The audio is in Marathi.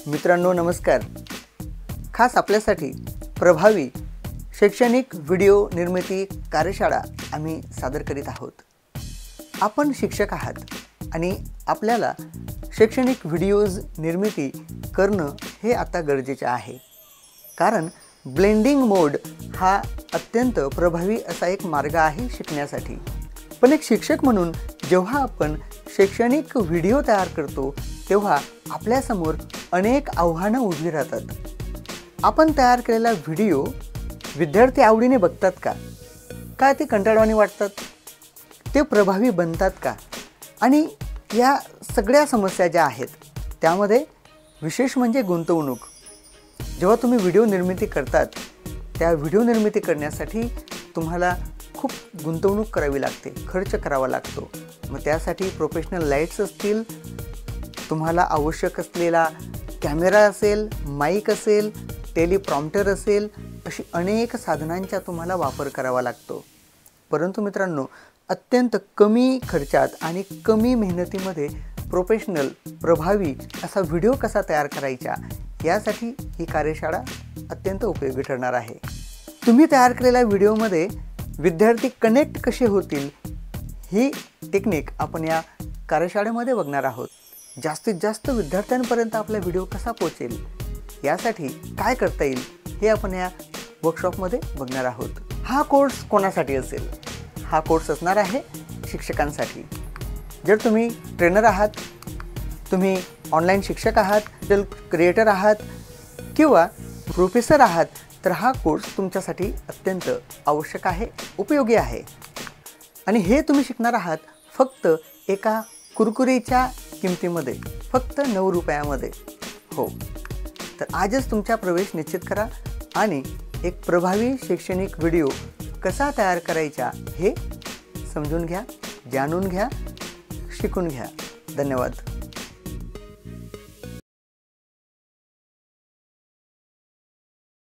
मित्रांनो नमस्कार। खास आपल्यासाठी प्रभावी शैक्षणिक व्हिडिओ निर्मिती कार्यशाळा आम्ही सादर करीत आहोत। आपण शिक्षक आहात आणि आपल्याला शैक्षणिक व्हिडिओज निर्मिती करणं हे आता गरजेचे आहे, कारण ब्लेंडिंग मोड हा अत्यंत प्रभावी असा एक मार्ग आहे शिकण्यासाठी। पण एक शिक्षक म्हणून जेव्हा आपण शैक्षणिक व्हिडिओ तयार करतो तेव्हा आपल्यासमोर अनेक आव्हाने उभी राहतात। आपण तयार केलेला व्हिडिओ विद्यार्थी आवडीने बघतात का? का ते कंटाळवाणी वाटतात? ते प्रभावी बनतात का? आणि या सगळ्या समस्या ज्या आहेत त्यामध्ये विशेष म्हणजे गुंतवणूक। जेव्हा तुम्ही व्हिडिओ निर्मिती करतात त्या व्हिडिओ निर्मिती करण्यासाठी तुम्हाला खूप गुंतवणूक करावी लागते, खर्च करावा लागतो। मग त्यासाठी प्रोफेशनल लाईट्स असतील, तुम्हाला आवश्यक असलेला कॅमेरा असेल, माईक असेल, टेलिप्रॉम्प्टर असेल, अशी अनेक साधनांचा तुम्हाला वापर करावा लागतो। परंतु मित्रांनो, अत्यंत कमी खर्चात आणि कमी मेहनतीमध्ये प्रोफेशनल प्रभावी असा व्हिडिओ कसा तयार करायचा यासाठी ही कार्यशाळा अत्यंत उपयोगी ठरणार आहे। तुम्ही तयार केलेल्या व्हिडिओमध्ये विद्यार्थी कनेक्ट कसे होतील ही टेक्निक आपण या कार्यशाळेमध्ये बघणार आहोत। जास्तीत जास्त विद्यार्थ्यांपर्यंत आपला व्हिडिओ कसा पोहोचेल यासाठी काय करता येईल हे आपण या वर्कशॉपमध्ये बघणार आहोत। हा कोर्स कोणासाठी असेल? हा कोर्स असणार आहे शिक्षकांसाठी। जर तुम्ही ट्रेनर आहात, तुम्ही ऑनलाईन शिक्षक आहात, डिजिटल क्रिएटर आहात किंवा प्रोफेसर आहात तर हा कोर्स तुमच्यासाठी अत्यंत आवश्यक आहे, उपयोगी आहे। आणि हे तुम्ही शिकणार आहात फक्त एका कुरकुरीच्या किमतीमध्ये, फक्त 9 रुपयामध्ये। हो, तर आजच तुमचा प्रवेश निश्चित करा आणि एक प्रभावी शैक्षणिक व्हिडिओ कसा तयार करायचा हे समजून घ्या, जाणून घ्या, शिकून घ्या। धन्यवाद।